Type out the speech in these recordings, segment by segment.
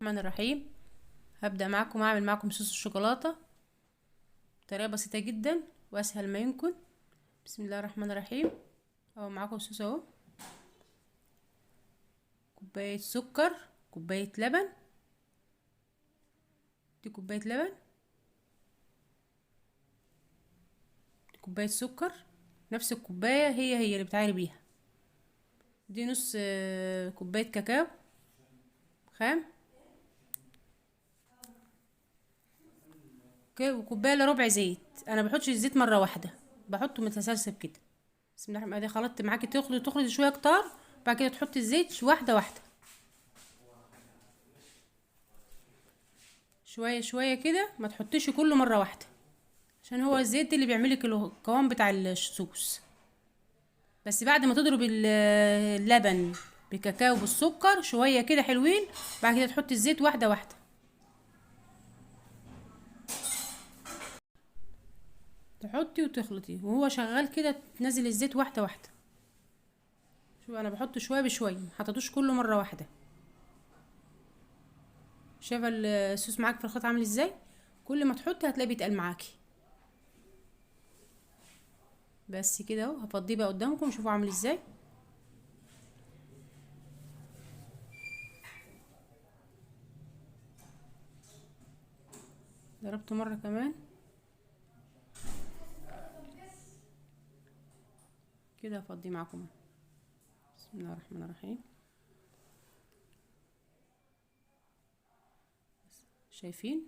الرحمن الرحيم. هبدأ معاكم أعمل معاكم صوص الشوكولاتة بطريقة بسيطة جدا وأسهل ما يمكن. بسم الله الرحمن الرحيم. أهو معاكم صوص أهو، كوباية سكر، كوباية لبن، دي كوباية لبن، دي كوباية سكر، نفس الكوباية هي اللي بتعاير بيها. دي نص كوباية كاكاو خام، وكوباية الا ربع زيت. انا بحطش الزيت مرة واحدة، بحطه متسلسل كده. بسم الله الرحمن الرحيم. خلطت معاكي، تخلطي شوية كتار، بعد كده تحطي الزيت واحدة واحدة، شويه شويه كده، ما تحطيش كله مره واحده، عشان هو الزيت اللي بيعمل لك القوام بتاع الصوص. بس بعد ما تضرب اللبن بالكاكاو بالسكر شويه كده حلوين، بعد كده تحطي الزيت واحده واحده، تحطي وتخلطي وهو شغال كده، تنزل الزيت واحده واحده. شوف انا بحط شويه بشويه، ما حطيتوش كله مره واحده. شايفه الصوص معاك في الخلط عامل ازاي؟ كل ما تحطي هتلاقيه بيتقل معاكي. بس كده اهو، هفضيه بقى قدامكم شوفوا عامل ازاي. ضربته مره كمان كده، هفضيه معاكم. بسم الله الرحمن الرحيم. شايفين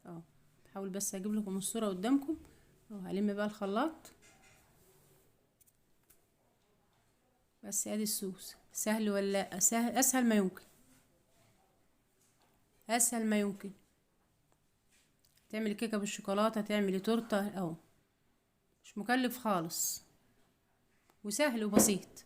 اهو؟ بحاول بس اجيب لكم الصوره قدامكم اهو. هلم بقى الخلاط. بس ادي الصوص سهل ولا سهل؟ اسهل ما يمكن، اسهل ما يمكن. تعملي كيكه بالشوكولاته، تعملي تورته اهو، مش مكلف خالص وسهل وبسيط.